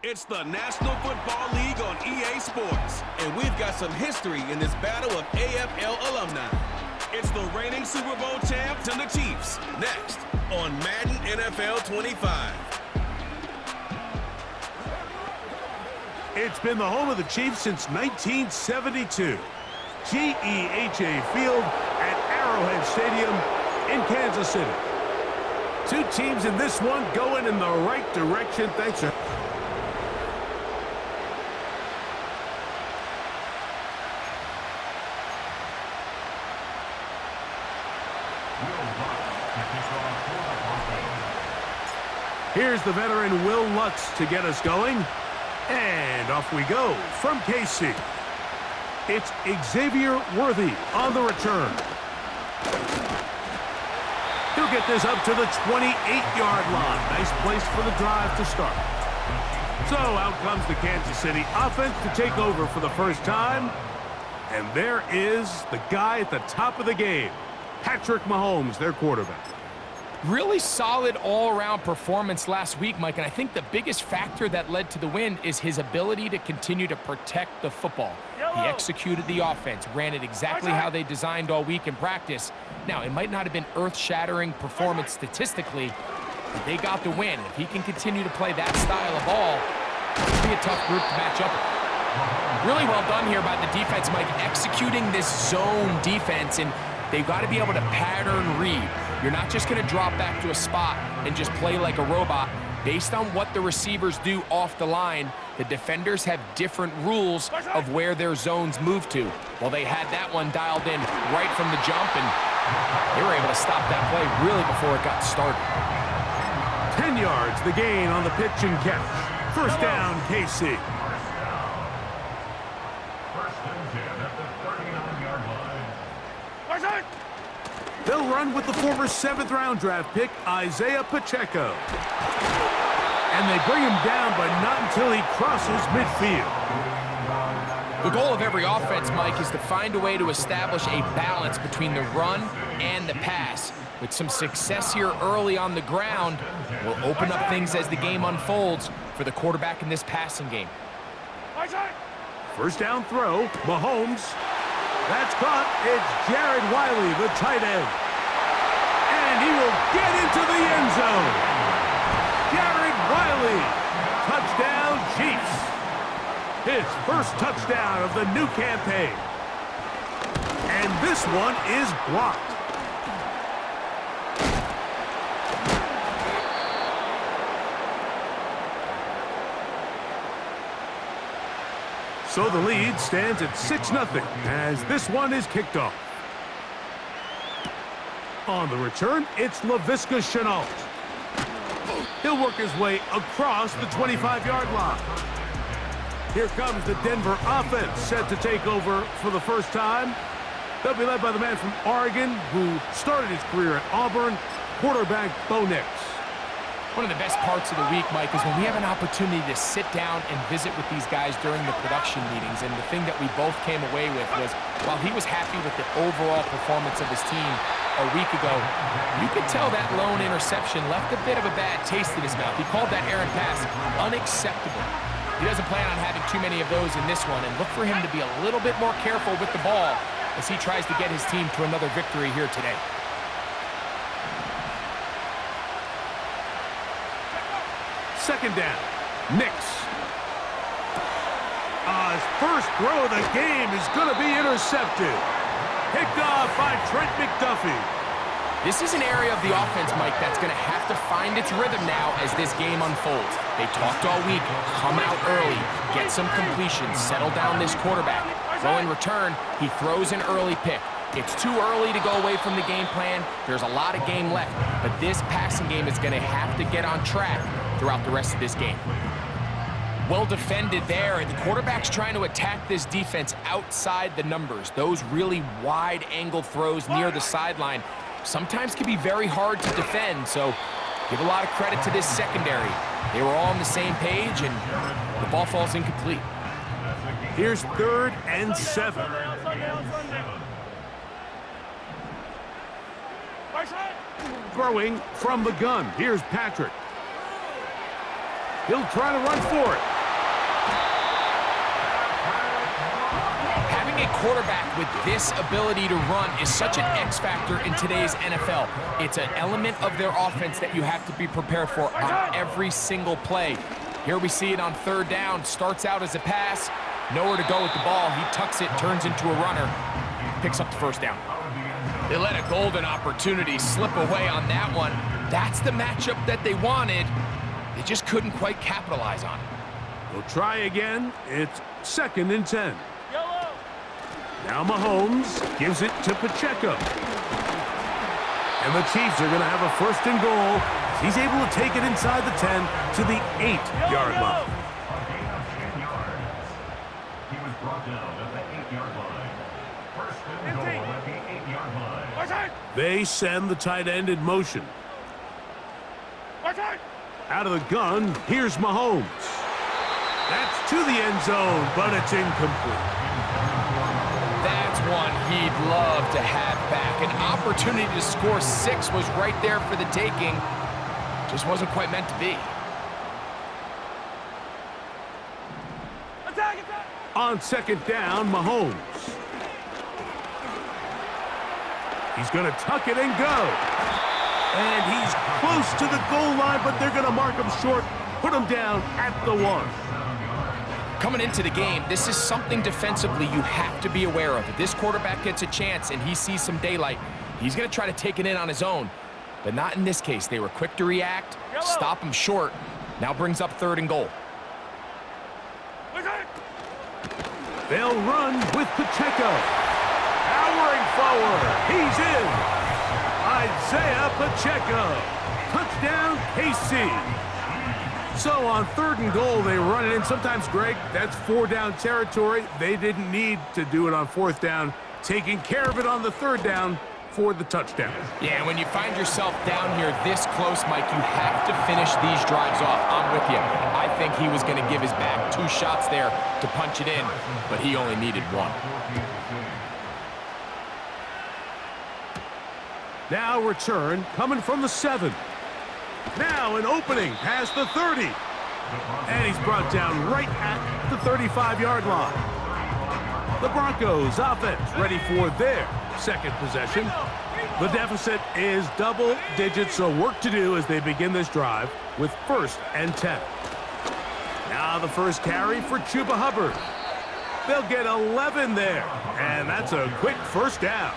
It's the National Football League on EA Sports, and we've got some history in this battle of AFL alumni. It's the reigning Super Bowl champs and the Chiefs, next on Madden NFL 25. It's been the home of the Chiefs since 1972. GEHA Field at Arrowhead Stadium in Kansas City. Two teams in this one going in the right direction. Thanks, sir. Here's the veteran Will Lutz to get us going. And off we go from KC. It's Xavier Worthy on the return. He'll get this up to the 28-yard line. Nice place for the drive to start. So out comes the Kansas City offense to take over for the first time. And there is the guy at the top of the game, Patrick Mahomes, their quarterback. Really solid all-around performance last week, Mike, and I think the biggest factor that led to the win is his ability to continue to protect the football. He executed the offense, ran it exactly how they designed all week in practice. Now, it might not have been earth-shattering performance statistically, but they got the win. If he can continue to play that style of ball, it'll be a tough group to match up with. Really well done here by the defense, Mike, executing this zone defense, and they've got to be able to pattern read. You're not just going to drop back to a spot and just play like a robot. Based on what the receivers do off the line, the defenders have different rules of where their zones move to. Well, they had that one dialed in right from the jump, and they were able to stop that play really before it got started. 10 yards, the gain on the pitch and catch. First down, KC. They'll run with the former 7th-round draft pick, Isaiah Pacheco. And they bring him down, but not until he crosses midfield. The goal of every offense, Mike, is to find a way to establish a balance between the run and the pass. With some success here early on the ground, will open up things as the game unfolds for the quarterback in this passing game. First down throw, Mahomes. That's caught. It's Jared Wiley, the tight end. And he will get into the end zone. Jared Wiley. Touchdown, Chiefs. His first touchdown of the new campaign. And this one is blocked. So the lead stands at 6-0 as this one is kicked off. On the return, it's Laviska Shenault. He'll work his way across the 25-yard line. Here comes the Denver offense set to take over for the first time. They'll be led by the man from Oregon who started his career at Auburn, quarterback Bo Nix. One of the best parts of the week, Mike, is when we have an opportunity to sit down and visit with these guys during the production meetings. And the thing that we both came away with was, while he was happy with the overall performance of his team a week ago, you could tell that lone interception left a bit of a bad taste in his mouth. He called that errant pass unacceptable. He doesn't plan on having too many of those in this one, and look for him to be a little bit more careful with the ball as he tries to get his team to another victory here today. Second down, Nix. His first throw of the game is going to be intercepted. Picked off by Trent McDuffie. This is an area of the offense, Mike, that's going to have to find its rhythm now as this game unfolds. They talked all week, come out early, get some completions, settle down this quarterback. So in return, he throws an early pick. It's too early to go away from the game plan. There's a lot of game left, but this passing game is going to have to get on track throughout the rest of this game. Well defended there, and the quarterback's trying to attack this defense outside the numbers. Those really wide angle throws near the sideline sometimes can be very hard to defend, so give a lot of credit to this secondary. They were all on the same page, and the ball falls incomplete. Here's 3rd and 7. Throwing from the gun. Here's Patrick. He'll try to run for it. a quarterback with this ability to run is such an X factor in today's NFL. It's an element of their offense that you have to be prepared for on every single play. Here we see it on third down. Starts out as a pass. Nowhere to go with the ball. He tucks it, turns into a runner. Picks up the first down. They let a golden opportunity slip away on that one. That's the matchup that they wanted. They just couldn't quite capitalize on it. We'll try again. It's 2nd and 10. Now Mahomes gives it to Pacheco. And the Chiefs are going to have a 1st and goal. He's able to take it inside the 10 to the 8-yard line. He was brought down at the 8-yard line. 1st and goal at the 8-yard line. They send the tight end in motion. Out of the gun, here's Mahomes. That's to the end zone, but it's incomplete. That's one he'd love to have back. An opportunity to score 6 was right there for the taking. Just wasn't quite meant to be. On 2nd down, Mahomes. He's going to tuck it and go. And he's close to the goal line, but they're going to mark him short, put him down at the 1. Coming into the game, this is something defensively you have to be aware of. If this quarterback gets a chance and he sees some daylight, he's going to try to take it in on his own. But not in this case. They were quick to react, stop him short. Now brings up 3rd and goal. They'll run with Pacheco. Powering forward. He's in. Isaiah Pacheco. Touchdown, KC. So on 3rd and goal, they run it in. Sometimes, Greg, that's 4-down territory. They didn't need to do it on 4th down. Taking care of it on the 3rd down for the touchdown. Yeah, when you find yourself down here this close, Mike, you have to finish these drives off. I'm with you. I think he was going to give his back 2 shots there to punch it in, but he only needed 1. Now return coming from the 7. Now an opening past the 30. And he's brought down right at the 35-yard line. The Broncos offense ready for their 2nd possession. The deficit is double digits, so work to do as they begin this drive with 1st and 10. Now the first carry for Chuba Hubbard. They'll get 11 there, and that's a quick 1st down.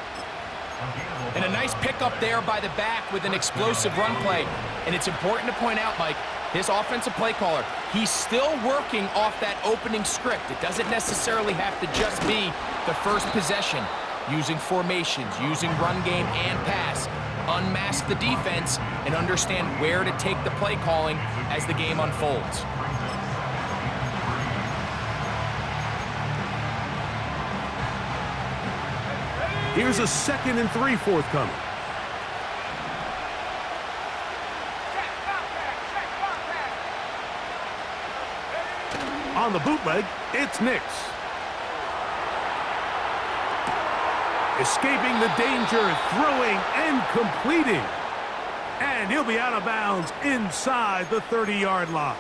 And a nice pickup there by the back with an explosive run play. And it's important to point out, Mike, this offensive play caller, he's still working off that opening script. It doesn't necessarily have to just be the first possession. Using formations, using run game and pass. Unmask the defense and understand where to take the play calling as the game unfolds. Here's a 2nd and 3 forthcoming. On the bootleg, it's Nix. Escaping the danger, throwing and completing. And he'll be out of bounds inside the 30-yard line.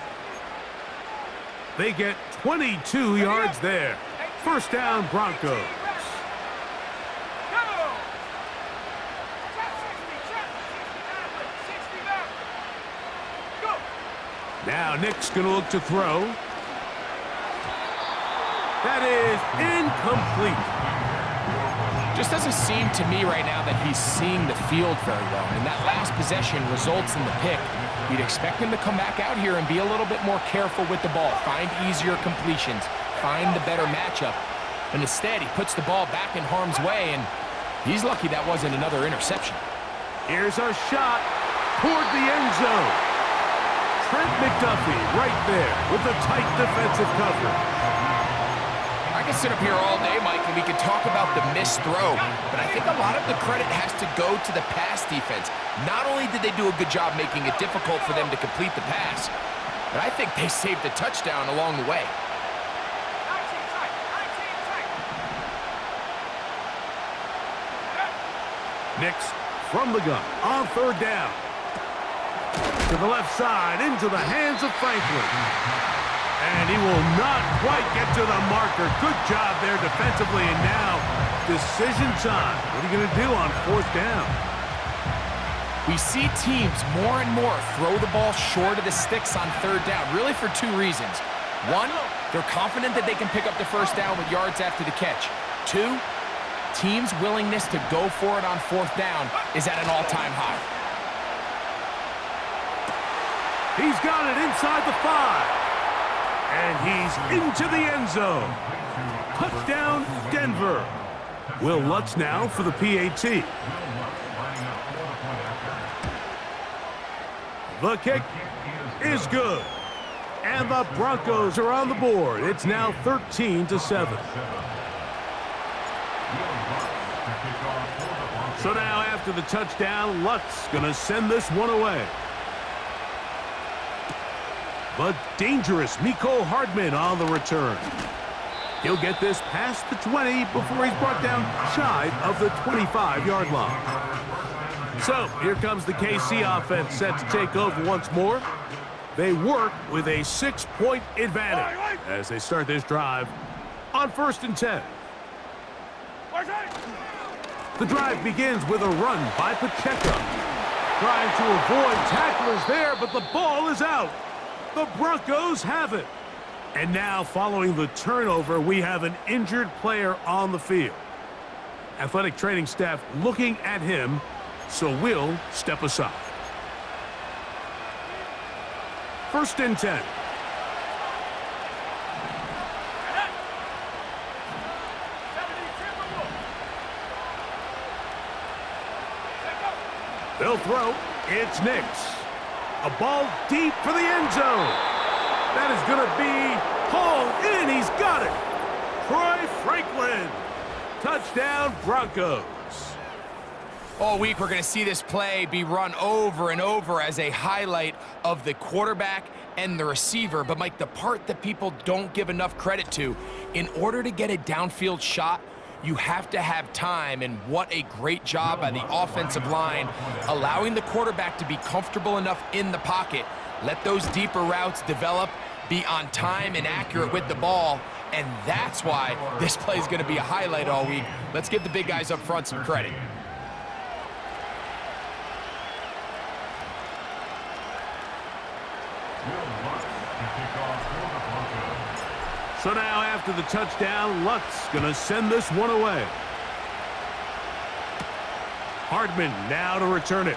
They get 22 yards there. 1st down, Broncos. Now Nick's going to look to throw. That is incomplete. Just doesn't seem to me right now that he's seeing the field very well. And that last possession results in the pick. You'd expect him to come back out here and be a little bit more careful with the ball. Find easier completions. Find the better matchup. And instead, he puts the ball back in harm's way, and he's lucky that wasn't another interception. Here's a shot toward the end zone. Trent McDuffie right there with a tight defensive coverage. I can sit up here all day, Mike, and we can talk about the missed throw, but I think a lot of the credit has to go to the pass defense. Not only did they do a good job making it difficult for them to complete the pass, but I think they saved a touchdown along the way. Nix from the gun on 3rd down. To the left side, into the hands of Franklin. And he will not quite get to the marker. Good job there defensively. And now, decision time. What are you going to do on 4th down? We see teams more and more throw the ball short of the sticks on 3rd down, really for 2 reasons. 1, they're confident that they can pick up the 1st down with yards after the catch. 2, teams' willingness to go for it on 4th down is at an all-time high. He's got it inside the 5. And he's into the end zone. Touchdown, Denver. Will Lutz now for the PAT. The kick is good. And the Broncos are on the board. It's now 13-7. So now after the touchdown, Lutz going to send this one away. But dangerous Mecole Hardman on the return. He'll get this past the 20 before he's brought down shy of the 25-yard line. So here comes the KC offense set to take over once more. They work with a 6-point advantage as they start this drive on 1st and 10. The drive begins with a run by Pacheco. Trying to avoid tacklers there, but the ball is out. The Broncos have it. And now, following the turnover, we have an injured player on the field. Athletic training staff looking at him, so we'll step aside. 1st and 10. They'll throw. It's Nix. A ball deep for the end zone. That is going to be hauled in. He's got it. Troy Franklin. Touchdown, Broncos. All week, we're going to see this play be run over and over as a highlight of the quarterback and the receiver. But, Mike, the part that people don't give enough credit to, in order to get a downfield shot, you have to have time, and what a great job by the offensive line, allowing the quarterback to be comfortable enough in the pocket, let those deeper routes develop, be on time and accurate with the ball, and that's why this play is going to be a highlight all week. Let's give the big guys up front some credit. So now after the touchdown, Lutz going to send this one away. Hardman now to return it.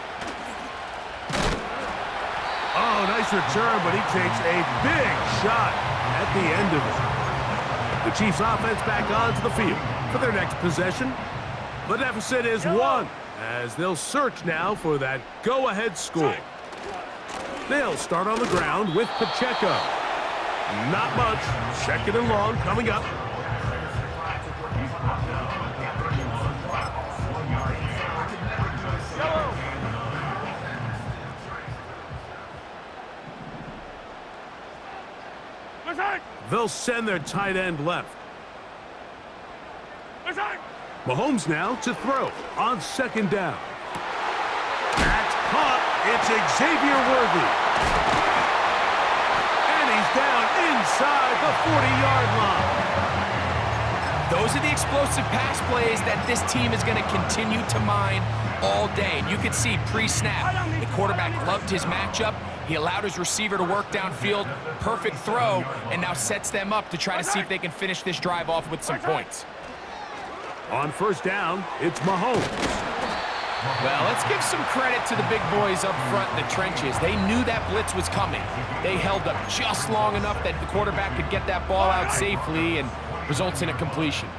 Oh, nice return, but he takes a big shot at the end of it. The Chiefs offense back onto the field for their next possession. The deficit is 1 as they'll search now for that go-ahead score. They'll start on the ground with Pacheco. Not much. 2nd and long coming up. They'll send their tight end left. Mahomes now to throw on 2nd down. That's caught. It's Xavier Worthy. And he's down inside the 40-yard line. Those are the explosive pass plays that this team is going to continue to mine all day. And you can see pre-snap, the quarterback loved his matchup. He allowed his receiver to work downfield, perfect throw, and now sets them up to try to see if they can finish this drive off with some points. On 1st down, it's Mahomes. Well, let's give some credit to the big boys up front in the trenches. They knew that blitz was coming. They held up just long enough that the quarterback could get that ball out safely and results in a completion.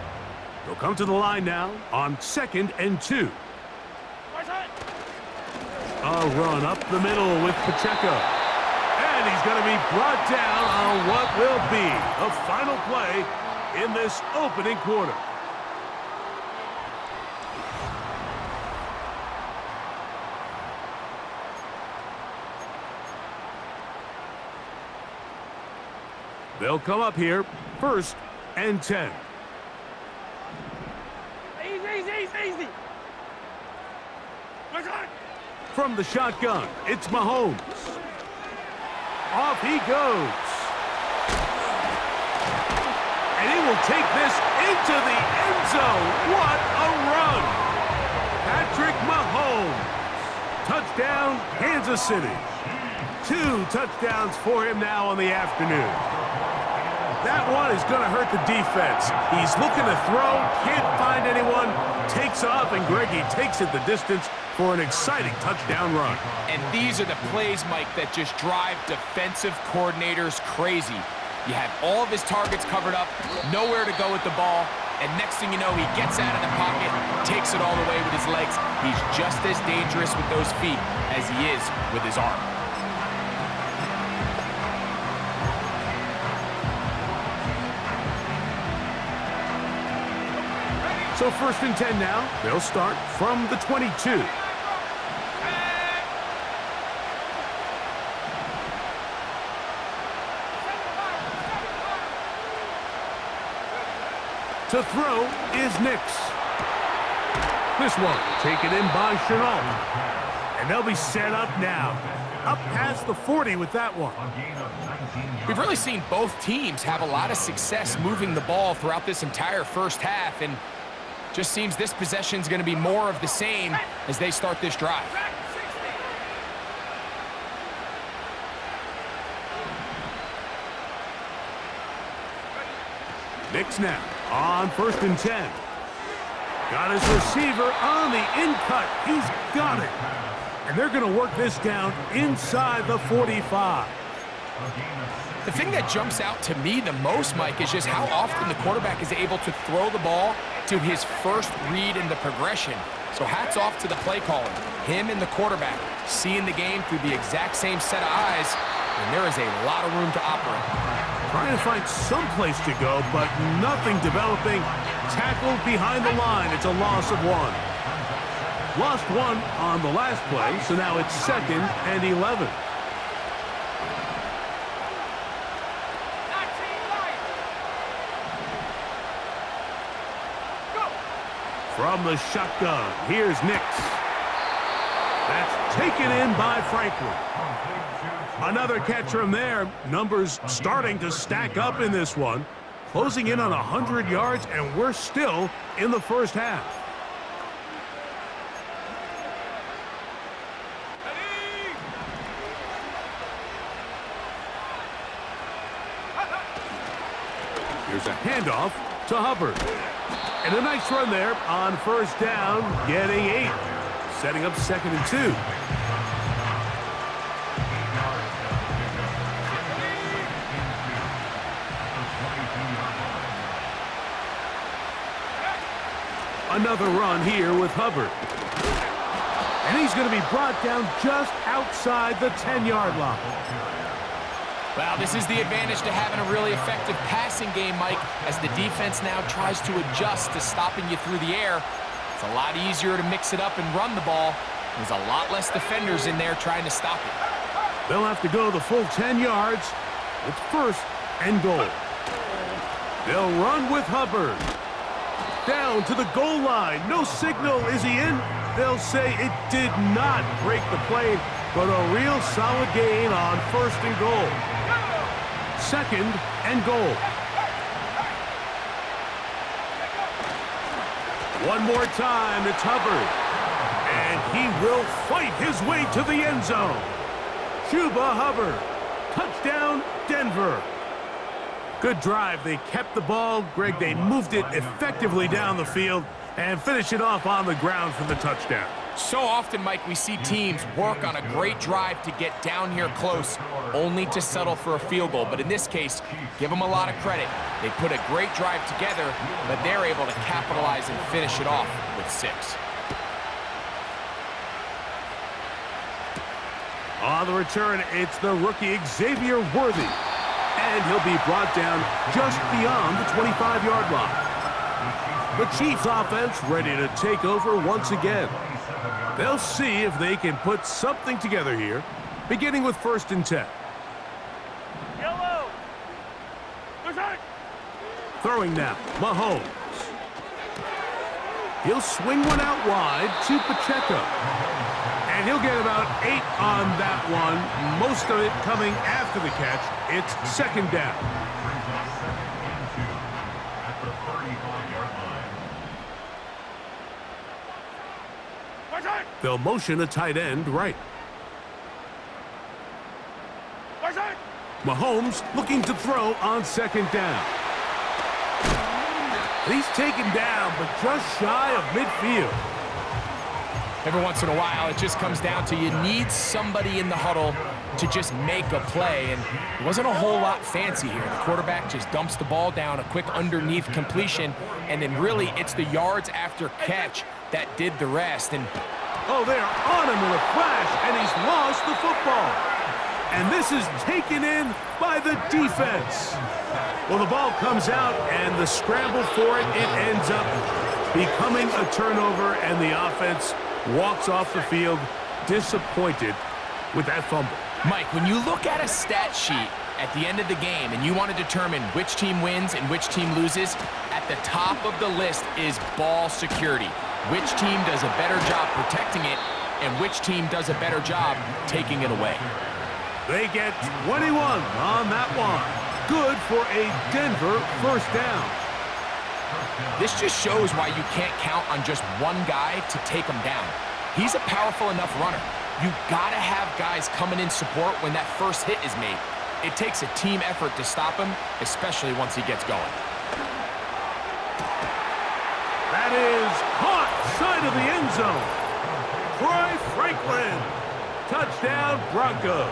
They'll come to the line now on 2nd and 2. A run up the middle with Pacheco. And he's going to be brought down on what will be the final play in this opening quarter. They'll come up here, 1st and 10. Easy. From the shotgun, it's Mahomes. Off he goes. take this into the end zone. What a run! Patrick Mahomes. Touchdown, Kansas City. 2 touchdowns for him now on the afternoon. That one is going to hurt the defense. He's looking to throw, can't find anyone, takes off, and Greggy takes it the distance for an exciting touchdown run. And these are the plays, Mike, that just drive defensive coordinators crazy. You have all of his targets covered up, nowhere to go with the ball, and next thing you know, he gets out of the pocket, takes it all the way with his legs. He's just as dangerous with those feet as he is with his arm. So 1st and 10 now. They'll start from the 22. To throw is Nix. This one taken in by Chenault. And they'll be set up now. Up past the 40 with that one. We've really seen both teams have a lot of success moving the ball throughout this entire first half, and just seems this possession is going to be more of the same as they start this drive. Nix now on 1st and 10. Got his receiver on the in-cut. He's got it. And they're going to work this down inside the 45. The thing that jumps out to me the most, Mike, is just how often the quarterback is able to throw the ball to his first read in the progression. So hats off to the play caller. Him and the quarterback seeing the game through the exact same set of eyes, and there is a lot of room to operate. Trying to find some place to go, but nothing developing. Tackled behind the line. It's a loss of 1. Lost 1 on the last play, so now it's 2nd and 11. From the shotgun, here's Nix. That's taken in by Franklin. Another catch from there. Numbers starting to stack up in this one. Closing in on 100 yards, and we're still in the first half. Here's a handoff to Hubbard. And a nice run there on 1st down, getting 8. Setting up 2nd and 2. Another run here with Hubbard. And he's going to be brought down just outside the 10-yard line. Well, this is the advantage to having a really effective passing game, Mike, as the defense now tries to adjust to stopping you through the air. It's a lot easier to mix it up and run the ball. There's a lot less defenders in there trying to stop it. They'll have to go the full 10 yards. It's 1st and goal. They'll run with Hubbard. Down to the goal line. No signal. Is he in? They'll say it did not break the plane, but a real solid gain on 1st and goal. 2nd and goal. One more time, it's Hubbard. And he will fight his way to the end zone. Chuba Hubbard. Touchdown, Denver. Good drive. They kept the ball. Greg, they moved it effectively down the field and finish it off on the ground for the touchdown. So often, Mike, we see teams work on a great drive to get down here close, only to settle for a field goal. But in this case, give them a lot of credit. They put a great drive together, but they're able to capitalize and finish it off with 6. On the return, it's the rookie Xavier Worthy. And he'll be brought down just beyond the 25-yard line. The Chiefs offense ready to take over once again. They'll see if they can put something together here, beginning with 1st and 10. Yellow. Throwing now, Mahomes. He'll swing one out wide to Pacheco. And he'll get about 8 on that one, most of it coming after the catch. It's 2nd down. They'll motion a tight end right. Mahomes looking to throw on second down. He's taken down, but just shy of midfield. Every once in a while, it just comes down to you need somebody in the huddle to just make a play, and it wasn't a whole lot fancy here. The quarterback just dumps the ball down, a quick underneath completion, and then really it's the yards after catch that did the rest. And oh, they're on him in a flash, and he's lost the football. And this is taken in by the defense. Well, the ball comes out, and the scramble for it ends up becoming a turnover, and the offense walks off the field disappointed with that fumble. Mike, when you look at a stat sheet at the end of the game and you want to determine which team wins and which team loses, at the top of the list is ball security. Which team does a better job protecting it and which team does a better job taking it away. They get 21 on that one. Good for a Denver first down. This just shows why you can't count on just one guy to take him down. He's a powerful enough runner. You gotta have guys coming in support when that first hit is made. It takes a team effort to stop him, especially once he gets going. That is caught side of the end zone. Troy Franklin. Touchdown Broncos.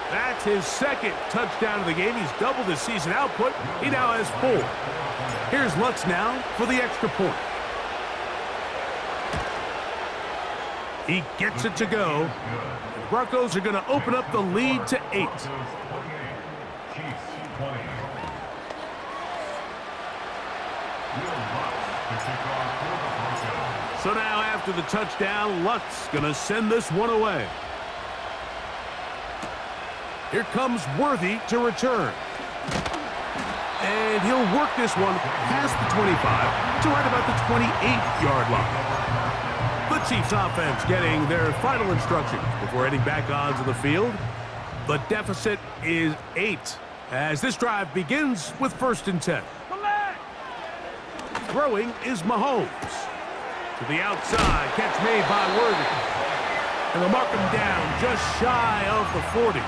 That's his second touchdown of the game. He's doubled his season output. He now has 4. Here's Lutz now for the extra point. He gets it to go. The Broncos are going to open up the lead to 8. So now after the touchdown, Lutz going to send this one away. Here comes Worthy to return. And he'll work this one past the 25 to right about the 28-yard line. The Chiefs offense getting their final instructions before heading back onto the field. The deficit is 8 as this drive begins with 1st and 10. Throwing is Mahomes. To the outside, catch made by Worthy. And they'll mark him down just shy of the 40.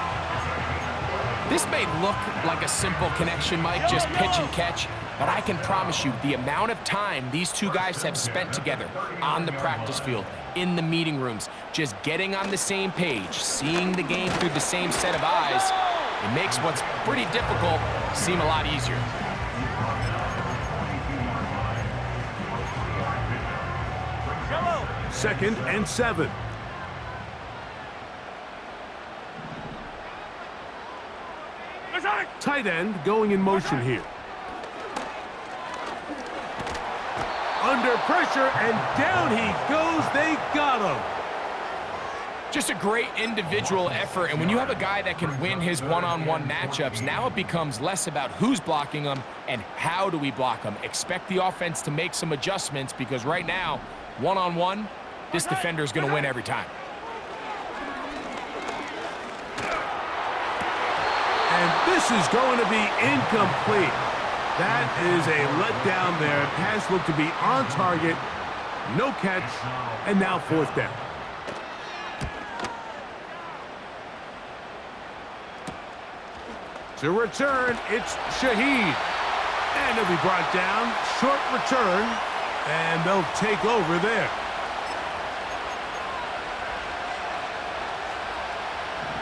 This may look like a simple connection, Mike, just pitch and catch, but I can promise you the amount of time these two guys have spent together on the practice field, in the meeting rooms, just getting on the same page, seeing the game through the same set of eyes, it makes what's pretty difficult seem a lot easier. Second and 7. Tight end going in motion here. Under pressure, and down he goes. They got him. Just a great individual effort, and when you have a guy that can win his one-on-one matchups, now it becomes less about who's blocking him and how do we block him. Expect the offense to make some adjustments because right now, one-on-one, this defender is going to win every time. And this is going to be incomplete. That is a letdown there. Pass looked to be on target. No catch. And now 4th down. To return, it's Shaheed. And he'll be brought down. Short return. And they'll take over there.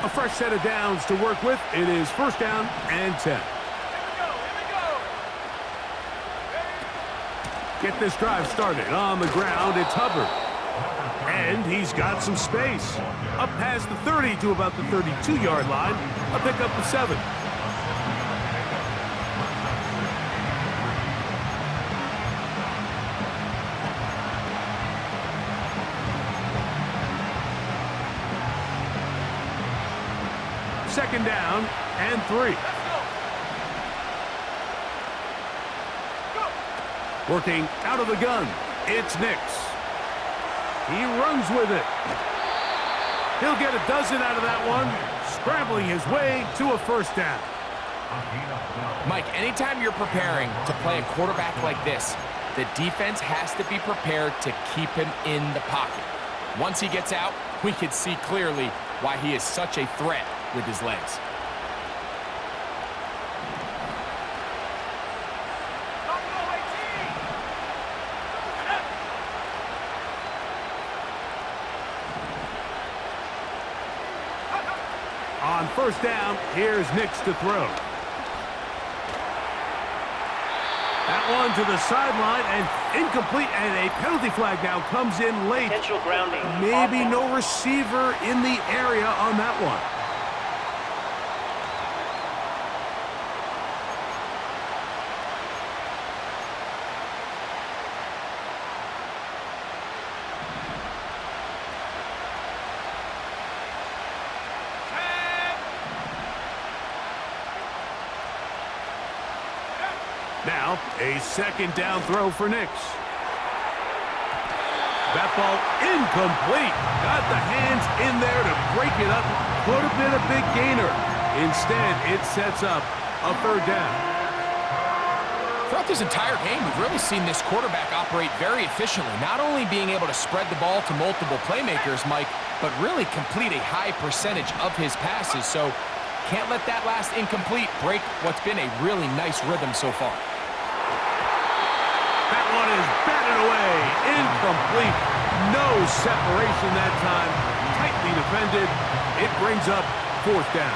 A fresh set of downs to work with. It is 1st down and 10. Get this drive started on the ground. It's Hubbard. And he's got some space. Up past the 30 to about the 32-yard line. A pickup of 7. Second down and 3. Working out of the gun, it's Nix. He runs with it. He'll get a dozen out of that one, scrambling his way to a 1st down. Mike, anytime you're preparing to play a quarterback like this, the defense has to be prepared to keep him in the pocket. Once he gets out, we can see clearly why he is such a threat with his legs. On first down, here's Nix to throw. That one to the sideline and incomplete, and a penalty flag now comes in late. Potential grounding. Maybe no receiver in the area on that one. Now, a second down throw for Nix. That ball incomplete. Got the hands in there to break it up. Could have been a big gainer. Instead, it sets up a third down. Throughout this entire game, we've really seen this quarterback operate very efficiently, not only being able to spread the ball to multiple playmakers, Mike, but really complete a high percentage of his passes. So can't let that last incomplete break what's been a really nice rhythm so far. That one is batted away. Incomplete. No separation that time. Tightly defended. It brings up fourth down.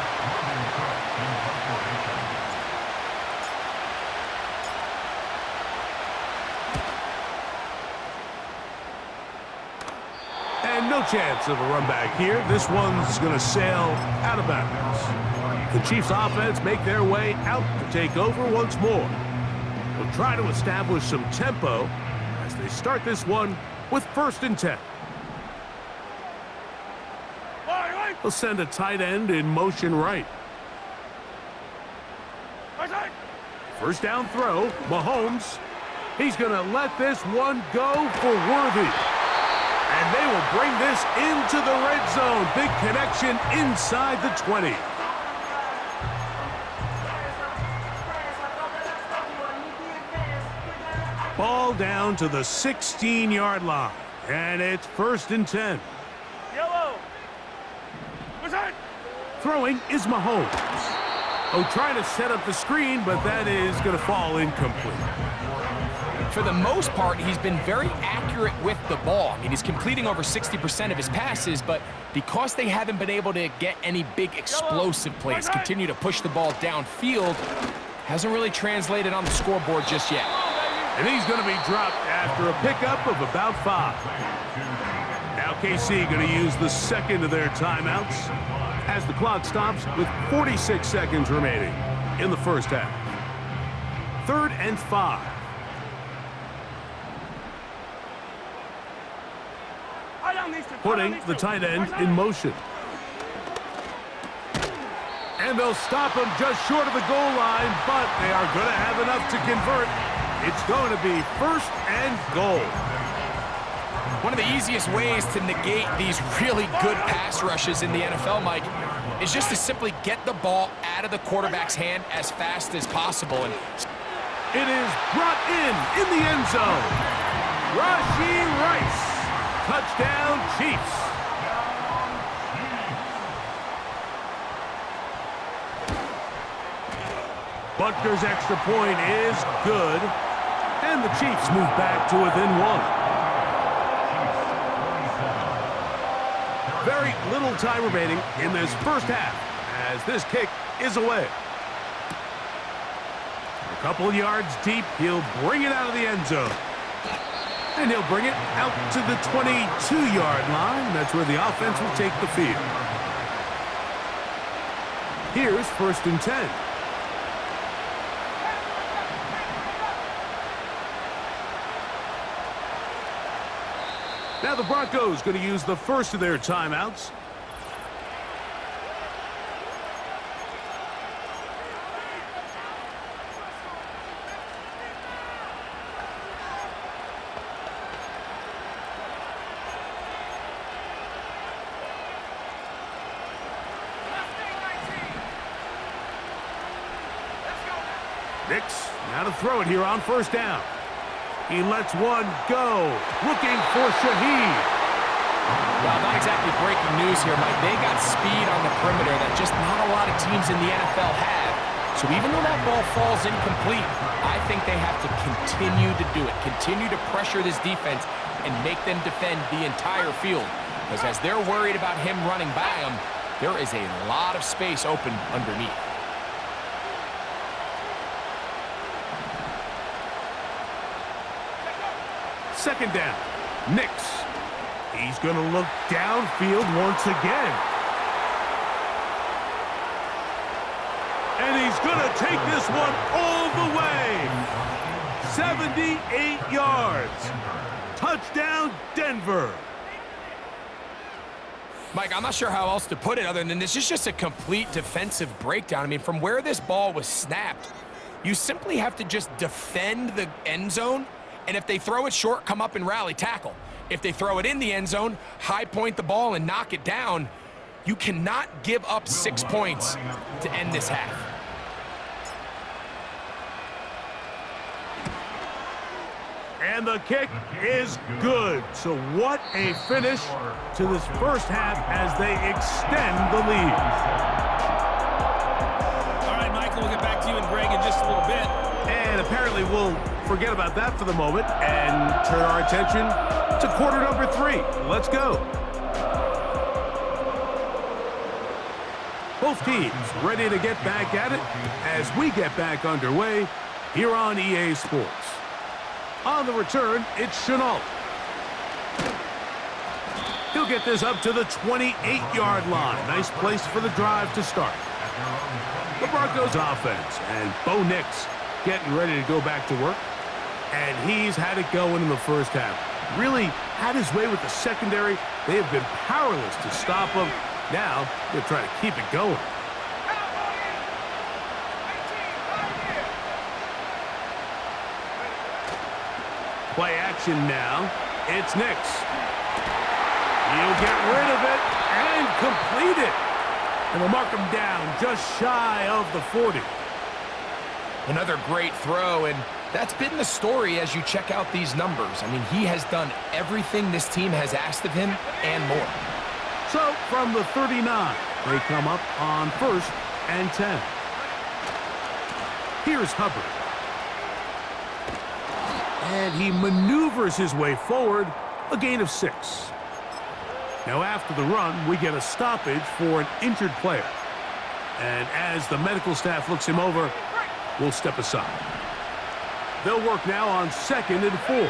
And no chance of a run back here. This one's going to sail out of bounds. The Chiefs offense make their way out to take over once more. They'll try to establish some tempo as they start this one with 1st and 10. They'll send a tight end in motion right. First down throw, Mahomes. He's going to let this one go for Worthy. And they will bring this into the red zone. Big connection inside the 20. Ball down to the 16-yard line. And it's 1st and 10. Yellow. Throwing is Mahomes. Oh, trying to set up the screen, but that is going to fall incomplete. For the most part, he's been very accurate with the ball. I mean, he's completing over 60% of his passes, but because they haven't been able to get any big explosive plays, continue to push the ball downfield, hasn't really translated on the scoreboard just yet. And he's going to be dropped after a pickup of about 5. Now KC going to use the second of their timeouts as the clock stops with 46 seconds remaining in the first half. 3rd and 5. Putting the tight end in motion. And they'll stop him just short of the goal line, but they are going to have enough to convert. It's going to be 1st and goal. One of the easiest ways to negate these really good pass rushes in the NFL, Mike, is just to simply get the ball out of the quarterback's hand as fast as possible. And it is brought in the end zone. Rashee Rice. Touchdown, Chiefs. Butker's extra point is good. And the Chiefs move back to within 1. Very little time remaining in this first half as this kick is away. A couple yards deep, he'll bring it out of the end zone. And he'll bring it out to the 22-yard line. That's where the offense will take the field. Here's 1st and 10. Now the Broncos going to use the first of their timeouts. Nix now to throw it here on 1st down. He lets one go, looking for Shaheed. Well, not exactly breaking news here, Mike. They got speed on the perimeter that just not a lot of teams in the NFL have. So even though that ball falls incomplete, I think they have to continue to do it, continue to pressure this defense and make them defend the entire field. Because as they're worried about him running by them, there is a lot of space open underneath. Second down. Nix. He's going to look downfield once again. And he's going to take this one all the way. 78 yards. Touchdown, Denver. Mike, I'm not sure how else to put it other than this is just a complete defensive breakdown. I mean, from where this ball was snapped, you simply have to just defend the end zone, and if they throw it short, come up and rally tackle. If they throw it in the end zone, high point the ball and knock it down. You cannot give up 6 points to end this half. And the kick is good. So what a finish to this first half as they extend the lead. All right, Michael, we'll get back to you and Greg in just a little bit. And apparently we'll forget about that for the moment and turn our attention to quarter number 3. Let's go. Both teams ready to get back at it as we get back underway here on EA Sports. On the return, it's Chenault. He'll get this up to the 28-yard line. Nice place for the drive to start. The Broncos offense and Bo Nix getting ready to go back to work. And he's had it going in the first half. Really had his way with the secondary. They have been powerless to stop him. Now they're trying to keep it going. Play action now. It's Nix. He'll get rid of it and complete it. And they'll mark him down just shy of the 40. Another great throw, and that's been the story as you check out these numbers. I mean, he has done everything this team has asked of him and more. So, from the 39, they come up on 1st and 10. Here's Hubbard. And he maneuvers his way forward, a gain of 6. Now, after the run, we get a stoppage for an injured player. And as the medical staff looks him over, we'll step aside. They'll work now on 2nd and 4.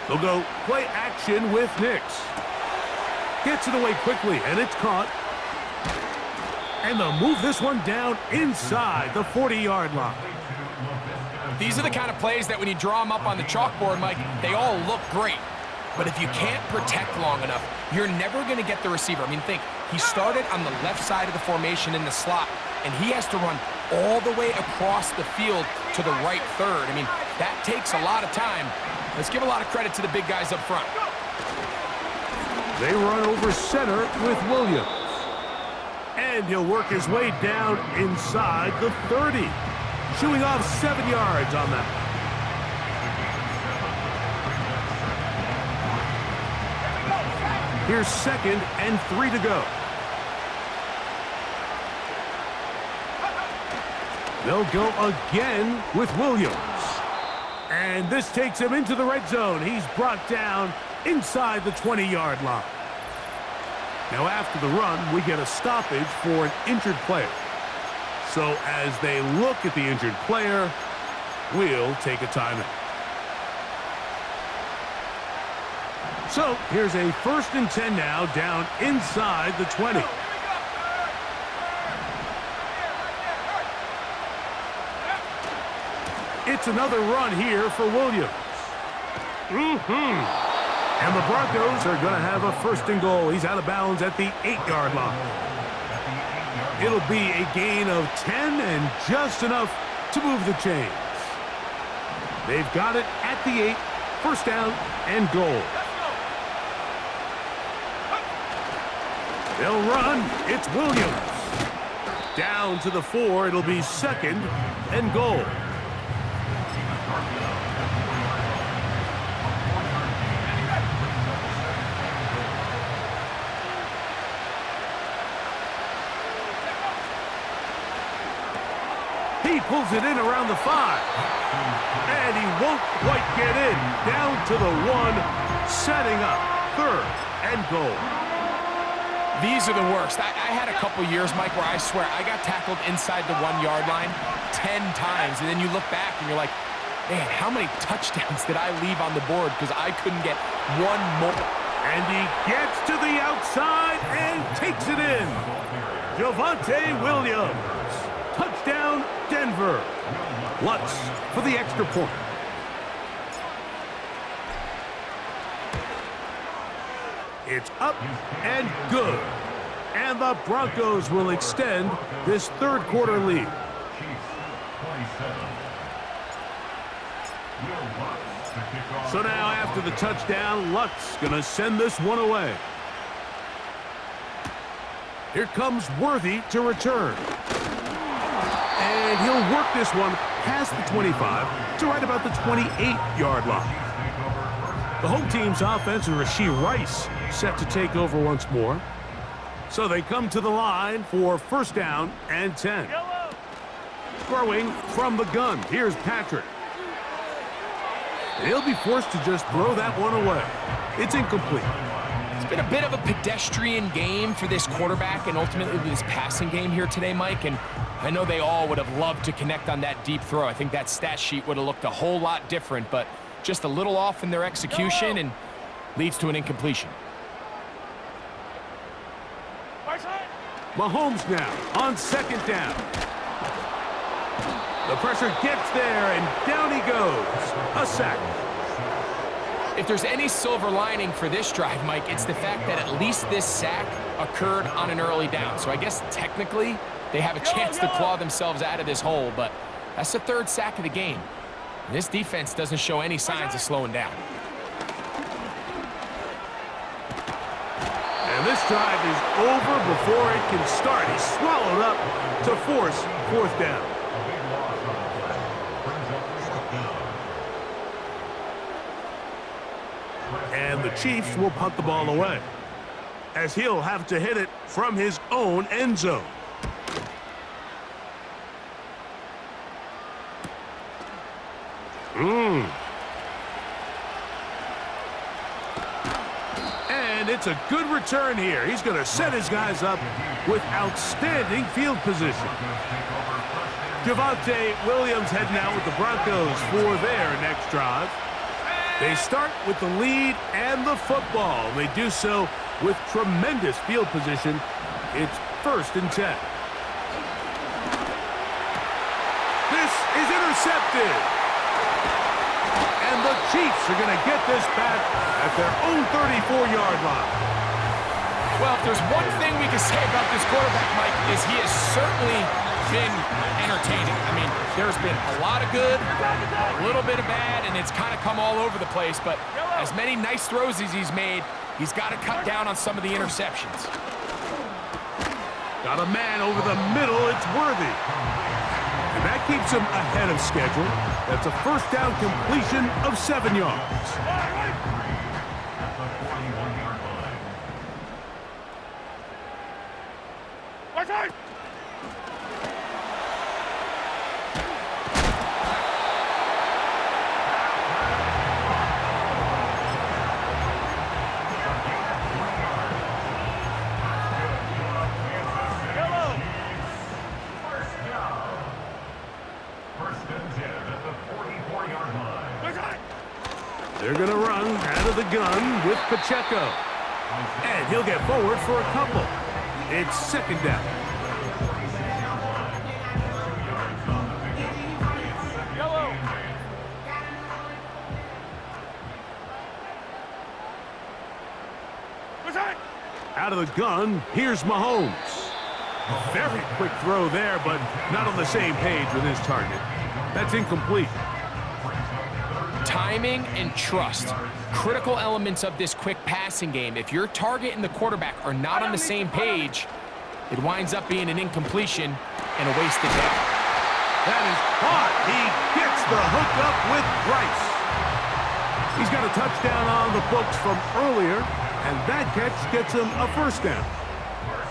They'll go play action with Nix. Gets it away quickly, and it's caught. And they'll move this one down inside the 40-yard line. These are the kind of plays that when you draw them up on the chalkboard, Mike, they all look great. But if you can't protect long enough, you're never going to get the receiver. I mean, think, he started on the left side of the formation in the slot, and he has to run all the way across the field to the right third. I mean, that takes a lot of time. Let's give a lot of credit to the big guys up front. They run over center with Williams. And he'll work his way down inside the 30. Shooing off 7 yards on that. Here's 2nd and 3 to go. They'll go again with Williams. And this takes him into the red zone. He's brought down inside the 20-yard line. Now after the run, we get a stoppage for an injured player. So as they look at the injured player, we'll take a timeout. So here's a 1st and 10 now down inside the 20. It's another run here for Williams. And the Broncos are going to have a 1st and goal. He's out of bounds at the 8-yard line. It'll be a gain of 10 and just enough to move the chains. They've got it at the 8, 1st down and goal. They'll run. It's Williams. Down to the 4, it'll be 2nd and goal. He pulls it in around the 5. And he won't quite get in. Down to the 1, setting up 3rd and goal. These are the worst. I had a couple years, Mike, where I swear I got tackled inside the 1-yard line 10 times, and then you look back and you're like, man, how many touchdowns did I leave on the board because I couldn't get one more? And he gets to the outside and takes it in. Javonte Williams. Touchdown, Denver. Lutz for the extra point. It's up and good. And the Broncos will extend this 3rd quarter lead. So now after the touchdown, Lutz gonna send this one away. Here comes Worthy to return. And he'll work this one past the 25 to right about the 28-yard line. The home team's offense is Rashee Rice set to take over once more. So they come to the line for 1st down and 10. Throwing from the gun. Here's Patrick. He'll be forced to just throw that one away. It's incomplete. It's been a bit of a pedestrian game for this quarterback and ultimately this passing game here today, Mike. And I know they all would have loved to connect on that deep throw. I think that stat sheet would have looked a whole lot different, but just a little off in their execution and leads to an incompletion. Mahomes now on 2nd down. The pressure gets there, and down he goes. A sack. If there's any silver lining for this drive, Mike, it's the fact that at least this sack occurred on an early down. So I guess technically they have a chance to claw themselves out of this hole, but that's the 3rd sack of the game. And this defense doesn't show any signs of slowing down. And this drive is over before it can start. He's swallowed up to force 4th down. And the Chiefs will punt the ball away, as he'll have to hit it from his own end zone. And it's a good return here. He's going to set his guys up with outstanding field position. Javonte Williams heading out with the Broncos for their next drive. They start with the lead and the football. They do so with tremendous field position. It's 1st and 10. This is intercepted. And the Chiefs are going to get this back at their own 34-yard line. Well, if there's one thing we can say about this quarterback, Mike, is he has certainly been entertaining. I mean, there's been a lot of good, a little bit of bad, and it's kind of come all over the place. But as many nice throws as he's made, he's got to cut down on some of the interceptions. Got a man over the middle. It's Worthy. And that keeps him ahead of schedule. That's a 1st down completion of 7 yards. They're going to run out of the gun with Pacheco. And he'll get forward for a couple. It's 2nd down. Out of the gun, here's Mahomes. A very quick throw there, but not on the same page with his target. That's incomplete. Timing and trust, critical elements of this quick passing game. If your target and the quarterback are not on the same page, It winds up being an incompletion and a wasted down. That is caught. He gets the hookup with Bryce. He's got a touchdown on the books from earlier, and that catch gets him a first down.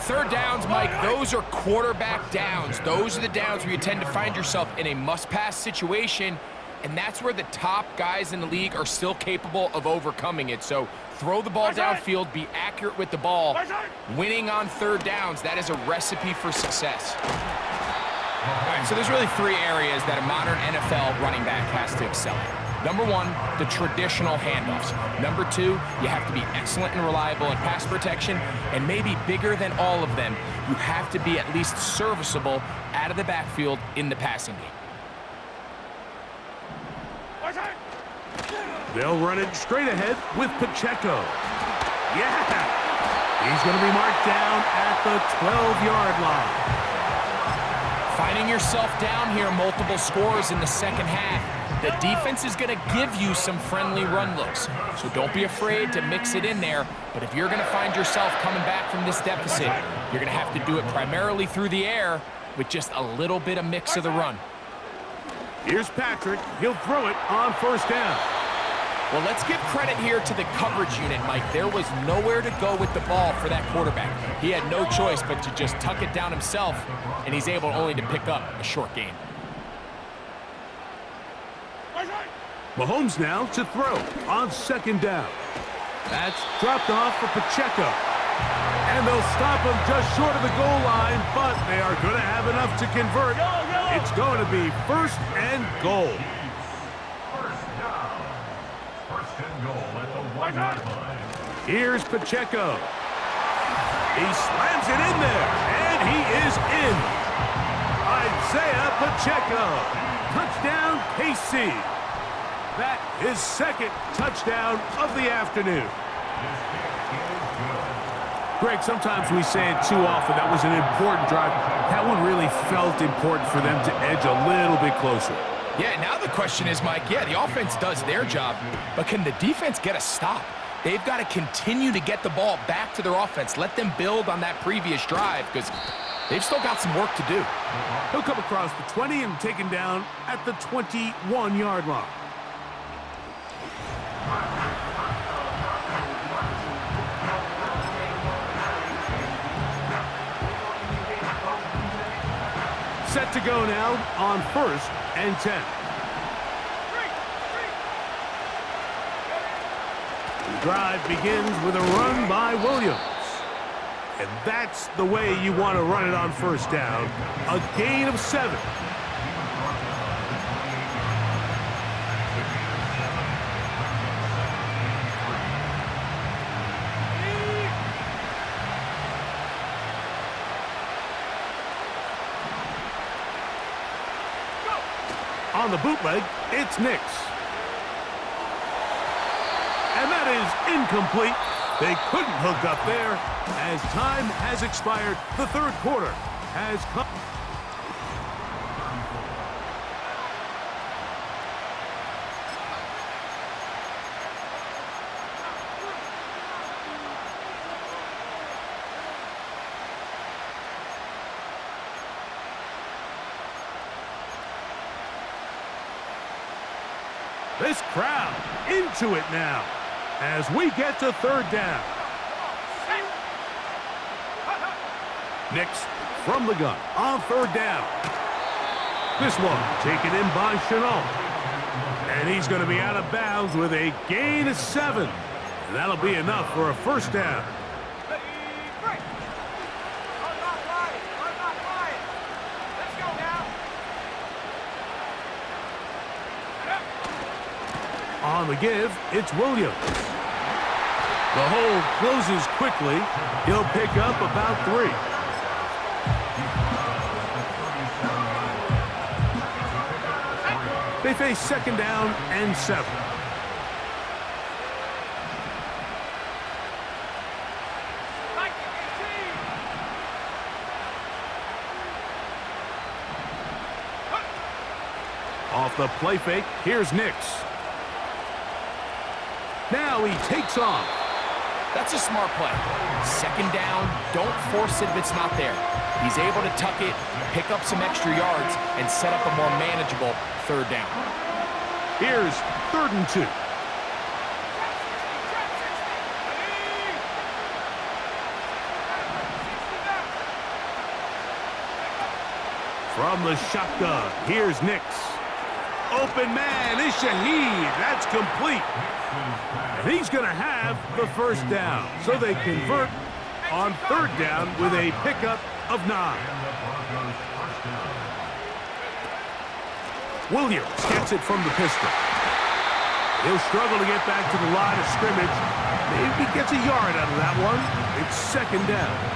Third downs, Mike, those are quarterback downs. Those are the downs where you tend to find yourself in a must-pass situation, and that's where the top guys in the league are still capable of overcoming it. So throw the ball downfield, be accurate with the ball. Winning on third downs, that is a recipe for success. All right, so there's really three areas that a modern NFL running back has to excel in. Number one, the traditional handoffs. Number two, you have to be excellent and reliable in pass protection. And maybe bigger than all of them, you have to be at least serviceable out of the backfield in the passing game. They'll run it straight ahead with Pacheco. Yeah! He's going to be marked down at the 12-yard line. Finding yourself down here, multiple scores in the second half. The defense is going to give you some friendly run looks, so don't be afraid to mix it in there. But if you're going to find yourself coming back from this deficit, you're going to have to do it primarily through the air with just a little bit of mix of the run. Here's Patrick. He'll throw it on first down. Well, let's give credit here to the coverage unit, Mike. There was nowhere to go with the ball for that quarterback. He had no choice but to just tuck it down himself, and he's able only to pick up a short gain. Mahomes now to throw on second down. That's dropped off for Pacheco. And they'll stop him just short of the goal line, but they are going to have enough to convert. It's going to be first and goal. First and goal at the 1-yard line. Here's Pacheco. He slams it in there, and he is in. Isaiah Pacheco. Touchdown, KC. That is second touchdown of the afternoon. Greg, sometimes we say it too often. That was an important drive. That one really felt important for them to edge a little bit closer. Yeah, now the question is, Mike, yeah, the offense does their job, but can the defense get a stop? They've got to continue to get the ball back to their offense. Let them build on that previous drive because they've still got some work to do. He'll come across the 20 and taken down at the 21-yard line. Set to go now on first and 10. The drive begins with a run by Williams. And that's the way you want to run it on first down. A gain of 7. On the bootleg, it's Nix. And that is incomplete. They couldn't hook up there as time has expired. The third quarter has come. This crowd into it now as we get to third down. Nix from the gun on third down. This one taken in by Chenault. And he's going to be out of bounds with a gain of 7. And that'll be enough for a first down. On the give, it's Williams. The hole closes quickly. He'll pick up about 3. They face second down and 7. Off the play fake, here's Nix. Now he takes off. That's a smart play. Second down, don't force it if it's not there. He's able to tuck it, pick up some extra yards, and set up a more manageable third down. Here's 3rd and 2. From the shotgun, here's Nix. Open man is Shaheed. That's complete. And he's going to have the first down. So they convert on 3rd down with a pickup of 9. Williams gets it from the pistol. He'll struggle to get back to the line of scrimmage. Maybe gets a yard out of that one. It's 2nd down.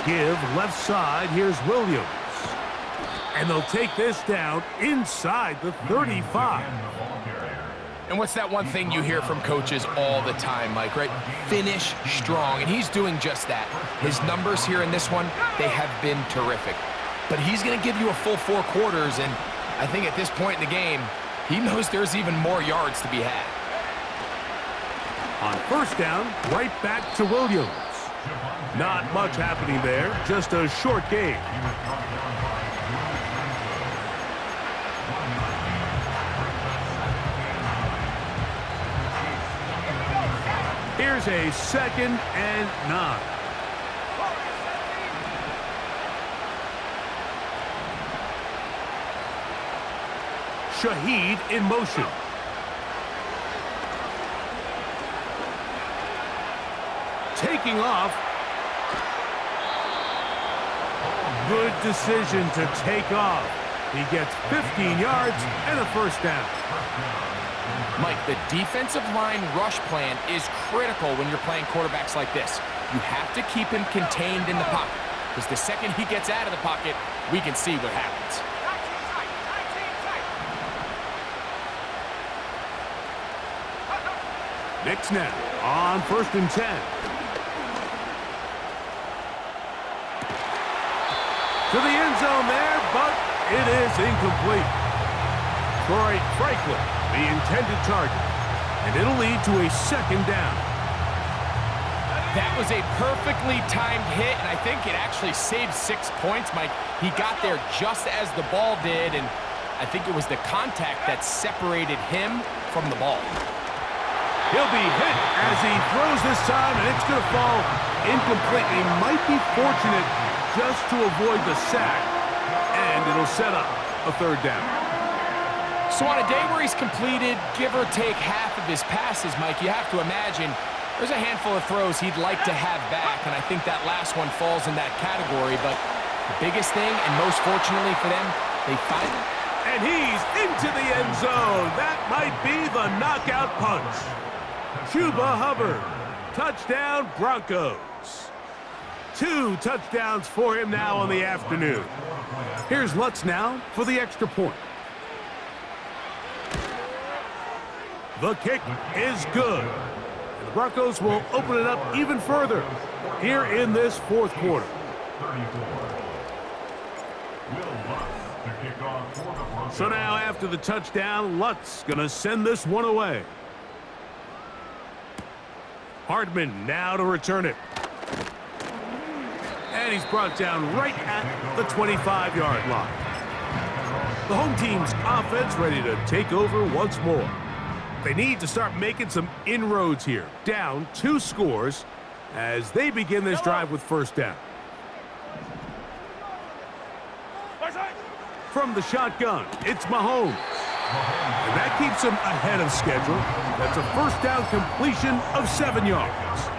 Give left side, here's Williams. And they'll take this down inside the 35. And what's that one thing you hear from coaches all the time, Mike, right? Finish strong, and he's doing just that. His numbers here in this one, they have been terrific. But he's going to give you a full 4 quarters, and I think at this point in the game, he knows there's even more yards to be had. On 1st down, right back to Williams. Not much happening there, just a short game. Here's a 2nd and 9. Shaheed in motion. Taking off. Good decision to take off. He gets 15 yards and a 1st down. Mike, the defensive line rush plan is critical when you're playing quarterbacks like this. You have to keep him contained in the pocket, because the second he gets out of the pocket, we can see what happens. Nix now on 1st and 10. To the end zone there, but it is incomplete. Troy Franklin, the intended target, and it'll lead to a 2nd down. That was a perfectly timed hit, and I think it actually saved 6 points, Mike. He got there just as the ball did, and I think it was the contact that separated him from the ball. He'll be hit as he throws this time, and it's going to fall incomplete. He might be fortunate just to avoid the sack, and it'll set up a 3rd down. So on a day where he's completed, give or take half of his passes, Mike, you have to imagine there's a handful of throws he'd like to have back, and I think that last one falls in that category. But the biggest thing, and most fortunately for them, they find it. And he's into the end zone. That might be the knockout punch. Chuba Hubbard, touchdown Broncos. 2 touchdowns for him now on the afternoon. Here's Lutz now for the extra point. The kick is good. And the Broncos will open it up even further here in this 4th quarter. So now after the touchdown, Lutz going to send this one away. Hardman now to return it. And he's brought down right at the 25-yard line. The home team's offense ready to take over once more. They need to start making some inroads here. Down 2 scores as they begin this drive with 1st down. From the shotgun, it's Mahomes. And that keeps him ahead of schedule. That's a 1st down completion of 7 yards.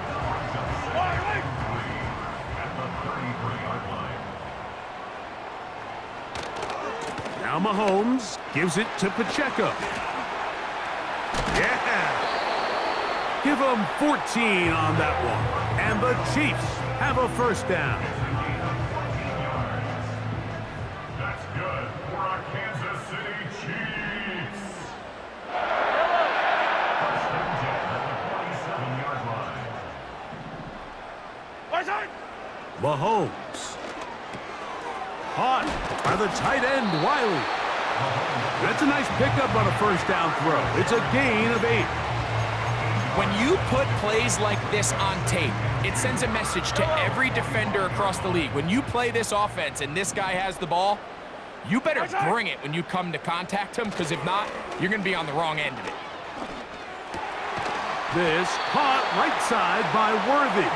Now Mahomes gives it to Pacheco. Yeah! Give him 14 on that one. And the Chiefs have a 1st down. That's good for our Kansas City Chiefs. First and 10 at the 27-yard line. Mahomes. Caught by the tight end, Wiley. That's a nice pickup on a first down throw. It's a gain of 8. When you put plays like this on tape, it sends a message to every defender across the league. When you play this offense and this guy has the ball, you better bring it when you come to contact him, because if not, you're going to be on the wrong end of it. This caught right side by Worthy.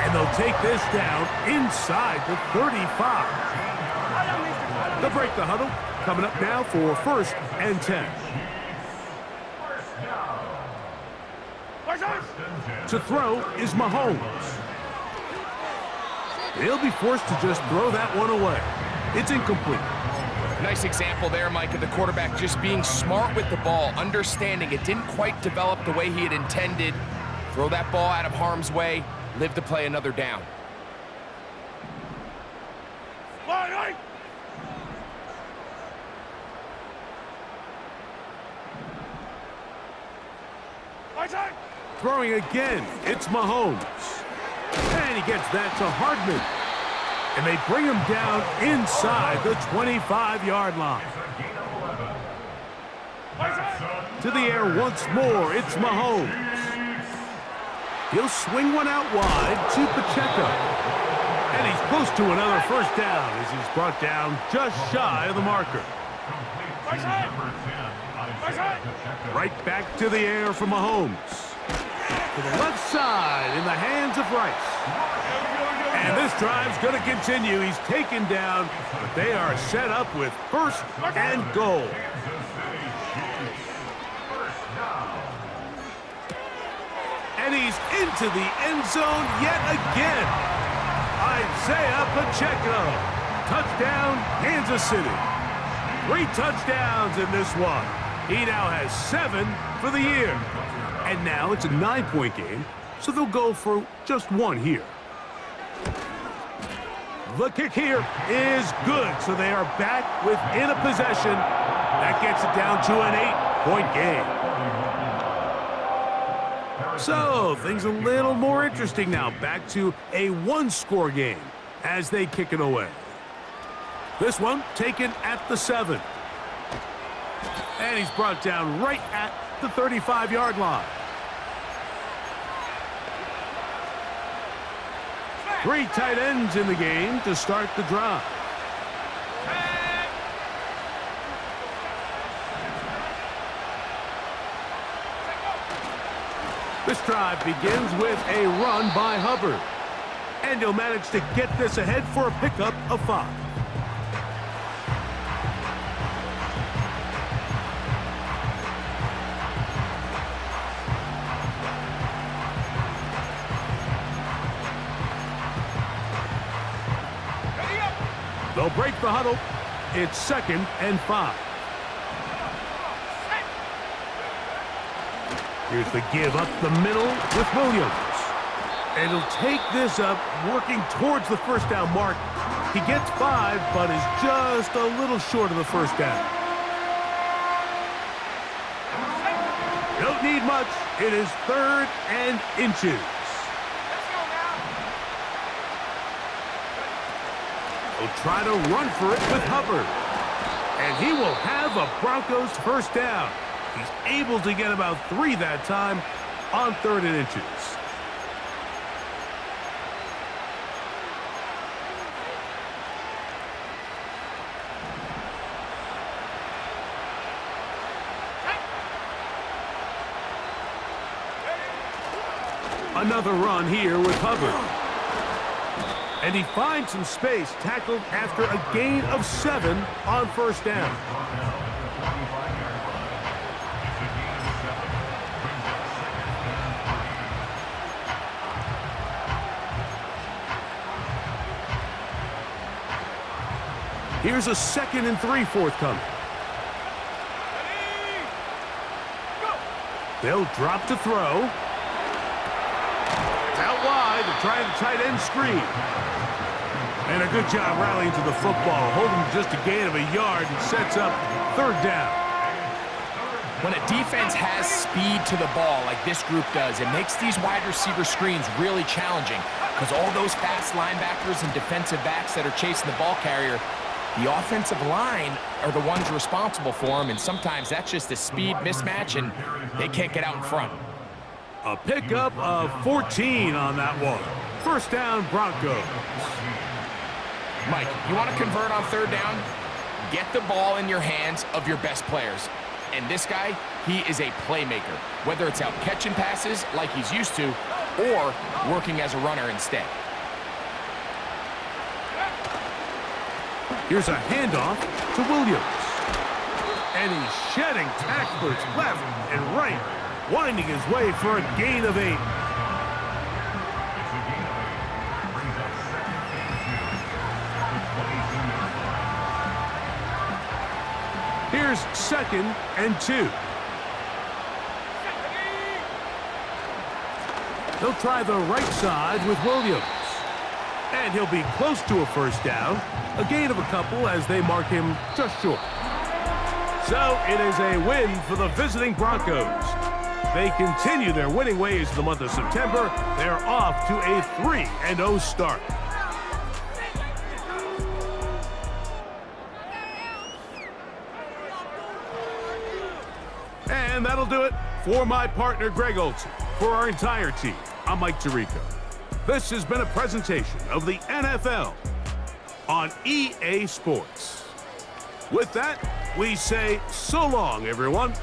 And they'll take this down inside the 35. They'll break the huddle. Coming up now for 1st and 10. To throw is Mahomes. He'll be forced to just throw that one away. It's incomplete. Nice example there, Mike, of the quarterback just being smart with the ball, understanding it didn't quite develop the way he had intended. Throw that ball out of harm's way, live to play another down. Throwing again, it's Mahomes. And he gets that to Hardman. And they bring him down inside the 25-yard line. To the air once more, it's Mahomes. He'll swing one out wide to Pacheco. And he's close to another first down as he's brought down just shy of the marker. Right back to the air for Mahomes. To the left side in the hands of Rice. And this drive's going to continue. He's taken down, but they are set up with 1st and goal. And he's into the end zone yet again. Isaiah Pacheco. Touchdown, Kansas City. 3 touchdowns in this one. He now has 7 for the year. And now it's a 9-point game, so they'll go for just 1 here. The kick here is good, so they are back within a possession. That gets it down to an 8-point game. So things a little more interesting now. Back to a 1-score game as they kick it away. This one taken at the 7. And he's brought down right at the 35-yard line. 3 tight ends in the game to start the drive. This drive begins with a run by Hubbard. And he'll manage to get this ahead for a pickup of 5. They'll break the huddle. It's 2nd and 5. Here's the give up the middle with Williams. And he'll take this up, working towards the first down mark. He gets 5, but is just a little short of the first down. Don't need much. It is 3rd and inches. He'll try to run for it with Hubbard. And he will have a Broncos first down. He's able to get about 3 that time on 3rd and inches. Another run here with Hubbard. And he finds some space, tackled after a gain of 7 on first down. Here's a 2nd and 3 forthcoming. They'll drop to throw. It's out wide to try the tight end screen. And a good job rallying to the football, holding just a gain of a yard and sets up 3rd down. When a defense has speed to the ball like this group does, it makes these wide receiver screens really challenging. because all those fast linebackers and defensive backs that are chasing the ball carrier, the offensive line are the ones responsible for them, and sometimes that's just a speed mismatch, and they can't get out in front. A pickup of 14 on that one. First down, Broncos. Mike, you want to convert on third down? Get the ball in your hands of your best players. And this guy, he is a playmaker, whether it's out catching passes like he's used to or working as a runner instead. Here's a handoff to Williams. And he's shedding tacklers left and right, winding his way for a gain of 8. Here's 2nd and 2. They'll try the right side with Williams. And he'll be close to a first down. A gain of a couple as they mark him just short. So it is a win for the visiting Broncos. They continue their winning ways in the month of September. They're off to a 3-0 start. And that'll do it for my partner, Greg Olson. For our entire team, I'm Mike Tirico. This has been a presentation of the NFL on EA Sports. With that, we say so long, everyone.